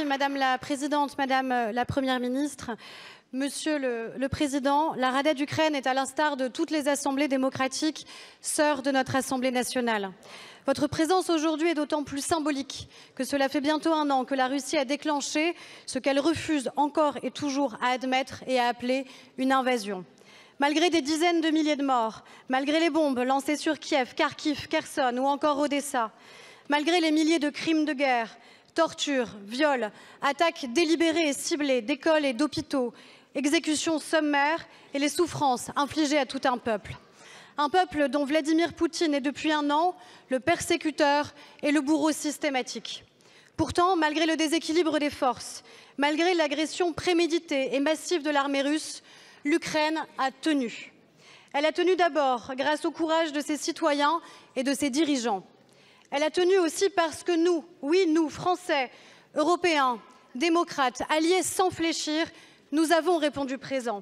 Madame la Présidente, Madame la Première ministre. Monsieur le Président, la Rada d'Ukraine est, à l'instar de toutes les assemblées démocratiques, sœur de notre Assemblée nationale. Votre présence aujourd'hui est d'autant plus symbolique que cela fait bientôt 1 an que la Russie a déclenché ce qu'elle refuse encore et toujours à admettre et à appeler une invasion. Malgré des dizaines de milliers de morts, malgré les bombes lancées sur Kiev, Kharkiv, Kherson ou encore Odessa, malgré les milliers de crimes de guerre, tortures, viols, attaques délibérées et ciblées d'écoles et d'hôpitaux, exécutions sommaires et les souffrances infligées à tout un peuple. Un peuple dont Vladimir Poutine est depuis 1 an le persécuteur et le bourreau systématique. Pourtant, malgré le déséquilibre des forces, malgré l'agression préméditée et massive de l'armée russe, l'Ukraine a tenu. Elle a tenu d'abord grâce au courage de ses citoyens et de ses dirigeants. Elle a tenu aussi parce que nous, oui nous, Français, Européens, démocrates, alliés sans fléchir, nous avons répondu présent.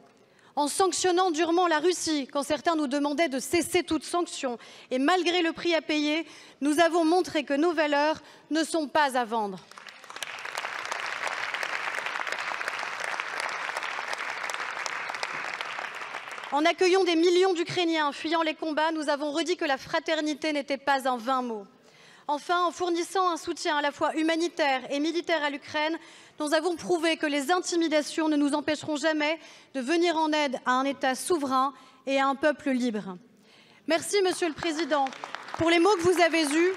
En sanctionnant durement la Russie, quand certains nous demandaient de cesser toute sanction, et malgré le prix à payer, nous avons montré que nos valeurs ne sont pas à vendre. En accueillant des millions d'Ukrainiens fuyant les combats, nous avons redit que la fraternité n'était pas un vain mot. Enfin, en fournissant un soutien à la fois humanitaire et militaire à l'Ukraine, nous avons prouvé que les intimidations ne nous empêcheront jamais de venir en aide à un État souverain et à un peuple libre. Merci, Monsieur le Président, pour les mots que vous avez eus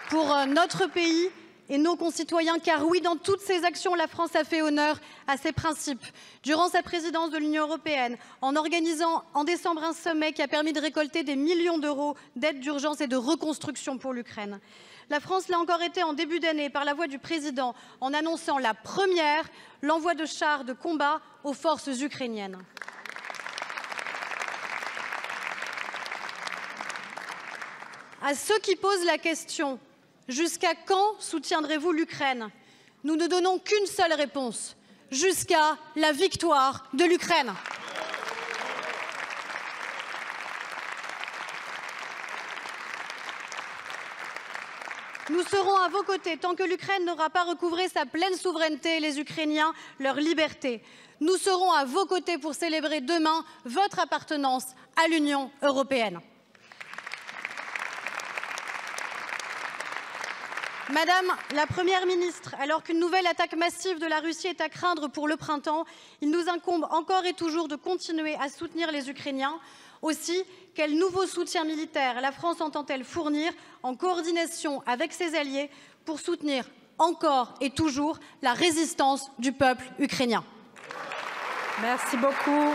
pour notre pays et nos concitoyens, car oui, dans toutes ces actions, la France a fait honneur à ses principes. Durant sa présidence de l'Union européenne, en organisant en décembre un sommet qui a permis de récolter des millions d'euros d'aide d'urgence et de reconstruction pour l'Ukraine. La France l'a encore été en début d'année par la voix du président, en annonçant la première l'envoi de chars de combat aux forces ukrainiennes. À ceux qui posent la question, jusqu'à quand soutiendrez-vous l'Ukraine? Nous ne donnons qu'une seule réponse, jusqu'à la victoire de l'Ukraine. Nous serons à vos côtés tant que l'Ukraine n'aura pas recouvré sa pleine souveraineté et les Ukrainiens leur liberté. Nous serons à vos côtés pour célébrer demain votre appartenance à l'Union européenne. Madame la Première ministre, alors qu'une nouvelle attaque massive de la Russie est à craindre pour le printemps, il nous incombe encore et toujours de continuer à soutenir les Ukrainiens. Aussi, quel nouveau soutien militaire la France entend-elle fournir en coordination avec ses alliés pour soutenir encore et toujours la résistance du peuple ukrainien? Merci beaucoup.